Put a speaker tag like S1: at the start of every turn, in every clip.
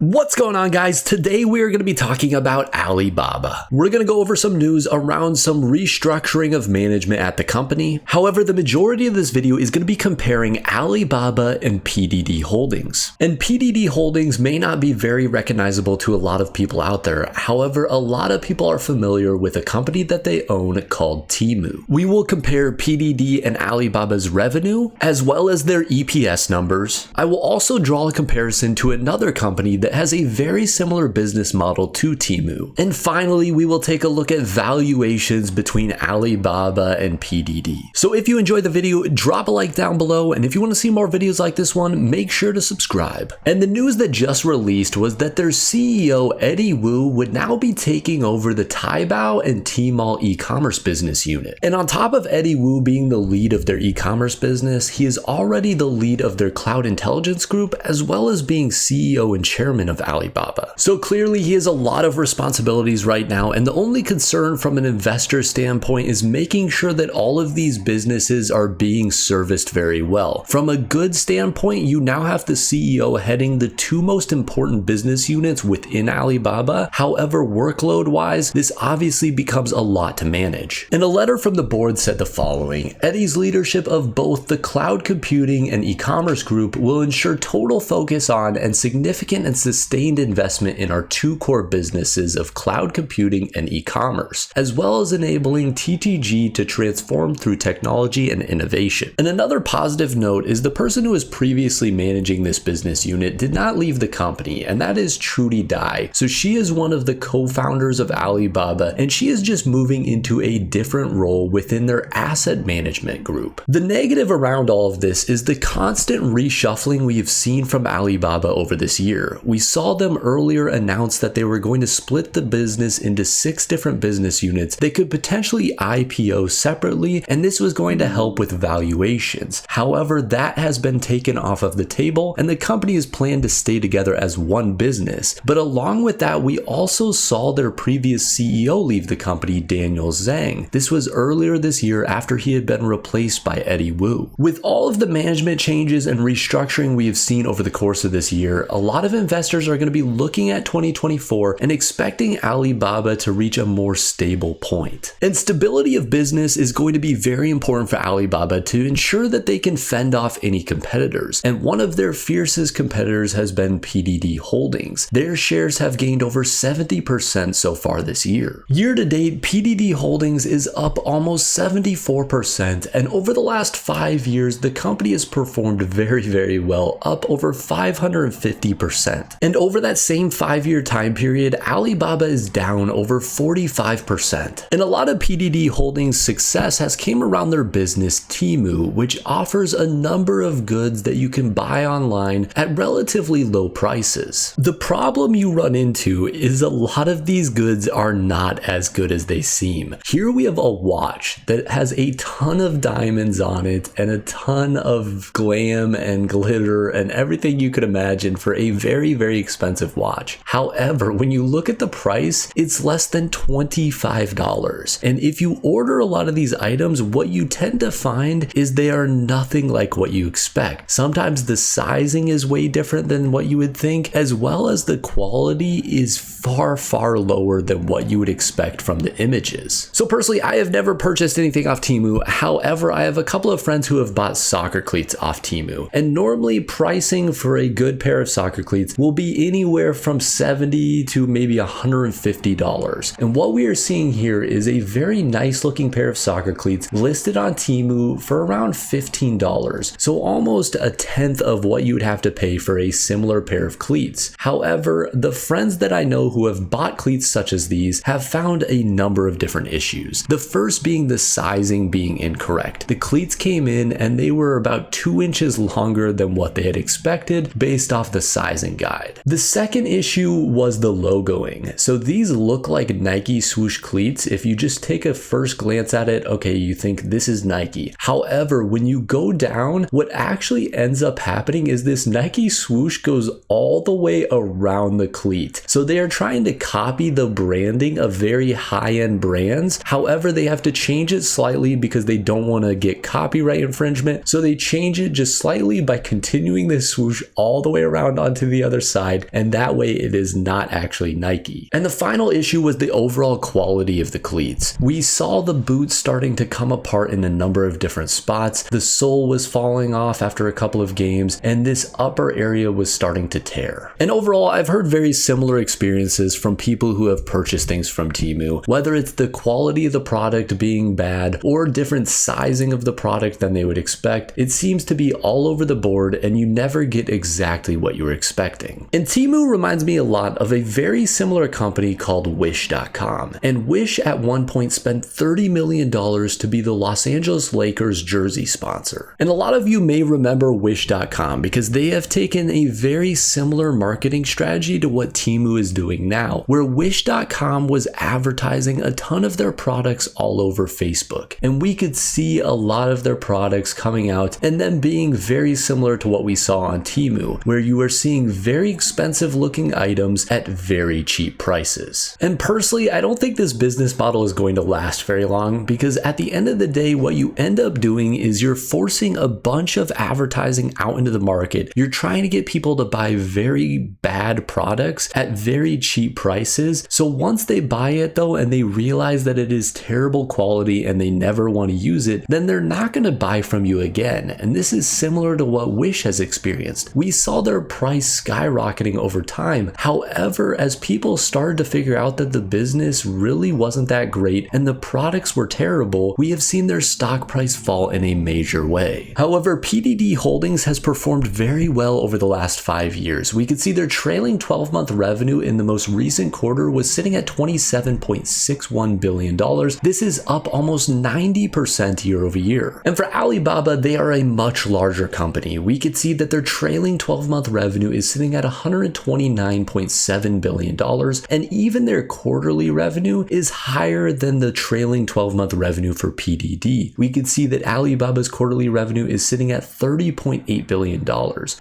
S1: What's going on, guys? Today we are going to be talking about Alibaba. We're going to go over some news around some restructuring of management at the company. However, the majority of this video is going to be comparing Alibaba and PDD Holdings. And PDD Holdings may not be very recognizable to a lot of people out there. However, a lot of people are familiar with a company that they own called Temu. We will compare PDD and Alibaba's revenue as well as their EPS numbers. I will also draw a comparison to another company that has a very similar business model to Temu. And finally, we will take a look at valuations between Alibaba and PDD. So if you enjoyed the video, drop a like down below, and if you want to see more videos like this one, make sure to subscribe. And the news that just released was that their CEO Eddie Wu would now be taking over the Taobao and Tmall e-commerce business unit. And on top of Eddie Wu being the lead of their e-commerce business, he is already the lead of their cloud intelligence group, as well as being CEO and chairman of Alibaba. So clearly he has a lot of responsibilities right now, and the only concern from an investor standpoint is making sure that all of these businesses are being serviced very well. From a good standpoint, you now have the CEO heading the two most important business units within Alibaba. However, workload wise, this obviously becomes a lot to manage. And a letter from the board said the following: Eddie's leadership of both the cloud computing and e-commerce group will ensure total focus on and significant and sustained investment in our two core businesses of cloud computing and e-commerce, as well as enabling TTG to transform through technology and innovation. And another positive note is the person who was previously managing this business unit did not leave the company, and that is Trudy Dai. So she is one of the co-founders of Alibaba, and she is just moving into a different role within their asset management group. The negative around all of this is the constant reshuffling we have seen from Alibaba over this year. We saw them earlier announce that they were going to split the business into 6 different business units that could potentially IPO separately, and this was going to help with valuations. However, that has been taken off of the table, and the company is planned to stay together as one business. But along with that, we also saw their previous CEO leave the company, Daniel Zhang. This was earlier this year after he had been replaced by Eddie Wu. With all of the management changes and restructuring we have seen over the course of this year, a lot of investors are going to be looking at 2024 and expecting Alibaba to reach a more stable point. And stability of business is going to be very important for Alibaba to ensure that they can fend off any competitors. And one of their fiercest competitors has been PDD Holdings. Their shares have gained over 70% so far this year. Year to date, PDD Holdings is up almost 74%, and over the last 5 years, the company has performed very well, up over 550%. And over that same 5-year time period, Alibaba is down over 45%. And a lot of PDD Holdings' success has came around their business Temu, which offers a number of goods that you can buy online at relatively low prices. The problem you run into is a lot of these goods are not as good as they seem. Here we have a watch that has a ton of diamonds on it and a ton of glam and glitter and everything you could imagine for a very expensive watch. However, when you look at the price, it's less than $25. And if you order a lot of these items, what you tend to find is they are nothing like what you expect. Sometimes the sizing is way different than what you would think, as well as the quality is far lower than what you would expect from the images. So personally, I have never purchased anything off Temu. However, I have a couple of friends who have bought soccer cleats off Temu, and normally pricing for a good pair of soccer cleats will be anywhere from $70 to maybe $150. And what we are seeing here is a very nice looking pair of soccer cleats listed on Temu for around $15. So almost a tenth of what you would have to pay for a similar pair of cleats. However, the friends that I know who have bought cleats such as these have found a number of different issues. The first being the sizing being incorrect. The cleats came in and they were about 2 inches longer than what they had expected based off the sizing guide. The second issue was the logoing. So these look like Nike swoosh cleats. If you just take a first glance at it, okay, you think this is Nike. However, when you go down, what actually ends up happening is this Nike swoosh goes all the way around the cleat. So they are trying to copy the branding of very high-end brands. However, they have to change it slightly because they don't want to get copyright infringement. So they change it just slightly by continuing this swoosh all the way around onto the other side, and that way it is not actually Nike. And the final issue was the overall quality of the cleats. We saw the boots starting to come apart in a number of different spots. The sole was falling off after a couple of games, and this upper area was starting to tear. And overall, I've heard very similar experiences from people who have purchased things from Temu, whether it's the quality of the product being bad or different sizing of the product than they would expect. It seems to be all over the board, and you never get exactly what you were expecting. And Temu reminds me a lot of a very similar company called Wish.com. And Wish at one point spent $30 million to be the Los Angeles Lakers jersey sponsor. And a lot of you may remember Wish.com because they have taken a very similar marketing strategy to what Temu is doing now, where Wish.com was advertising a ton of their products all over Facebook. And we could see a lot of their products coming out and then being very similar to what we saw on Temu, where you are seeing very expensive looking items at very cheap prices. And personally, I don't think this business model is going to last very long, because at the end of the day, what you end up doing is you're forcing a bunch of advertising out into the market. You're trying to get people to buy very bad products at very cheap prices. So once they buy it though, and they realize that it is terrible quality and they never want to use it, then they're not going to buy from you again. And this is similar to what Wish has experienced. We saw their price skyrocketing over time. However, as people started to figure out that the business really wasn't that great and the products were terrible, we have seen their stock price fall in a major way. However, PDD Holdings has performed very well over the last 5 years. We could see their trailing 12-month revenue in the most recent quarter was sitting at $27.61 billion. This is up almost 90% year over year. And for Alibaba, they are a much larger company. We could see that their trailing 12-month revenue is sitting at $129.7 billion, and even their quarterly revenue is higher than the trailing 12-month revenue for PDD. We could see that Alibaba's quarterly revenue is sitting at $30.8 billion.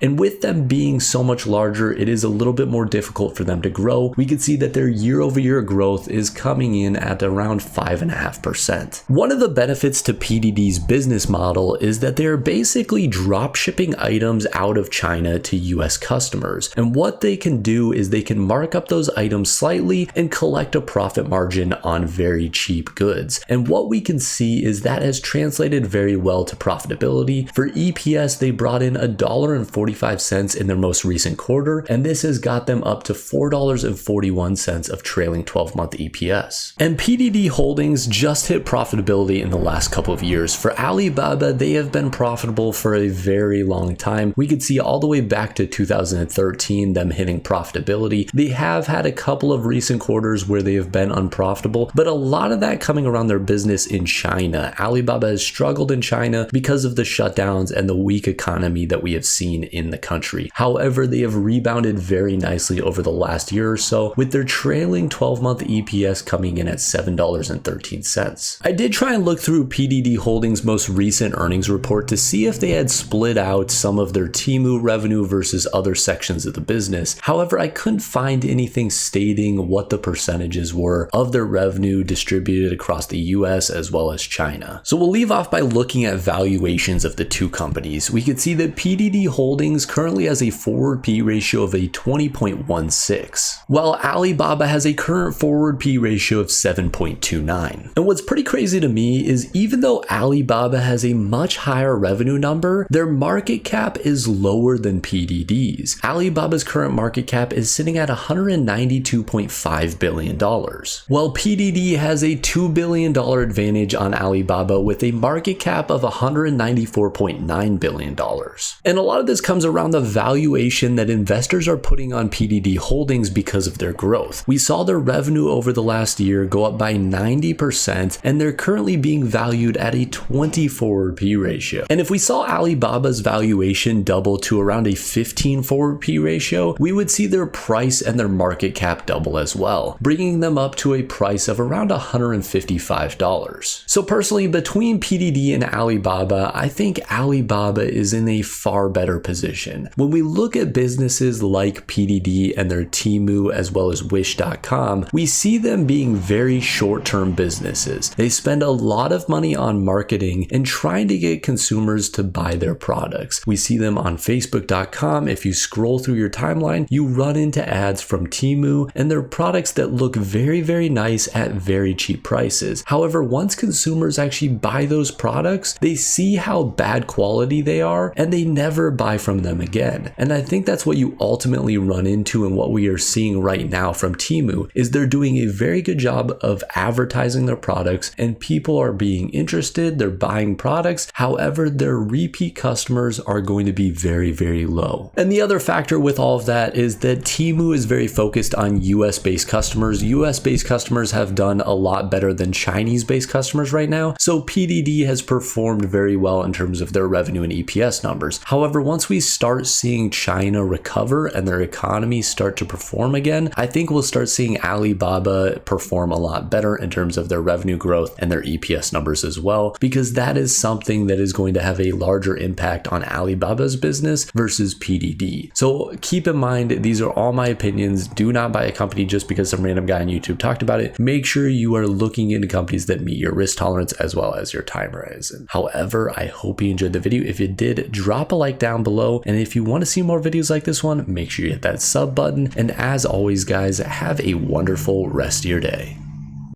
S1: And with them being so much larger, it is a little bit more difficult for them to grow. We could see that their year-over-year growth is coming in at around 5.5%. One of the benefits to PDD's business model is that they're basically drop shipping items out of China to US customers. And what they can do is they can mark up those items slightly and collect a profit margin on very cheap goods. And what we can see is that has translated very well to profitability. For EPS, they brought in $1.45 in their most recent quarter, and this has got them up to $4.41 of trailing 12-month EPS. And PDD Holdings just hit profitability in the last couple of years. For Alibaba, they have been profitable for a very long time. We could see all the way back to 2013 them hitting profitability. They have had a couple of recent quarters where they have been unprofitable, but a lot of that coming around their business in China. Alibaba has struggled in China because of the shutdowns and the weak economy that we have seen in the country. However, they have rebounded very nicely over the last year or so, with their trailing 12-month EPS coming in at $7.13. I did try and look through PDD Holdings' most recent earnings report to see if they had split out some of their Temu revenue versus other sections of the business. However, I couldn't find anything stating what the percentages were of their revenue distributed across the US as well as China. So we'll leave off by looking at valuations of the two companies. We could see that PDD Holdings currently has a forward P ratio of a 20.16, while Alibaba has a current forward P ratio of 7.29. And what's pretty crazy to me is even though Alibaba has a much higher revenue number, their market cap is lower than PDD's. Alibaba's current market cap is sitting at $192.5 billion, while PDD has a $2 billion advantage on Alibaba with a market cap of $194.9 billion. And a lot of this comes around the valuation that investors are putting on PDD Holdings because of their growth. We saw their revenue over the last year go up by 90%, and they're currently being valued at a 20 forward P ratio. And if we saw Alibaba's valuation double to around a 15 forward P ratio, we would see their price and their market cap double as well, bringing them up to a price of around $155. So personally, between PDD and Alibaba, I think Alibaba is in a far better position. When we look at businesses like PDD and their Temu as well as Wish.com, we see them being very short-term businesses. They spend a lot of money on marketing and trying to get consumers to buy their products. We see them on Facebook.com. If you scroll through your timeline, you run into ads from Temu, and they're products that look very, very nice at very cheap prices. However, once consumers actually buy those products, they see how bad quality they are and they never buy from them again. And I think that's what you ultimately run into, and what we are seeing right now from Temu is they're doing a very good job of advertising their products, and people are being interested, they're buying products. However, their repeat customers are going to be very, very low. And the other factor with all of that is that Temu is very focused on US based customers. US based customers have done a lot better than Chinese based customers right now. So PDD has performed very well in terms of their revenue and EPS numbers. However, once we start seeing China recover and their economy start to perform again, I think we'll start seeing Alibaba perform a lot better in terms of their revenue growth and their EPS numbers as well, because that is something that is going to have a larger impact on Alibaba's business versus PDD. So keep in mind, these are all my opinions. Do not buy a company just because some random guy on YouTube talked about it. Make sure you are looking into companies that meet your risk tolerance as well as your time horizon. However, I hope you enjoyed the video. If you did, drop a like down below. And if you want to see more videos like this one, make sure you hit that sub button. And as always, guys, have a wonderful rest of your day.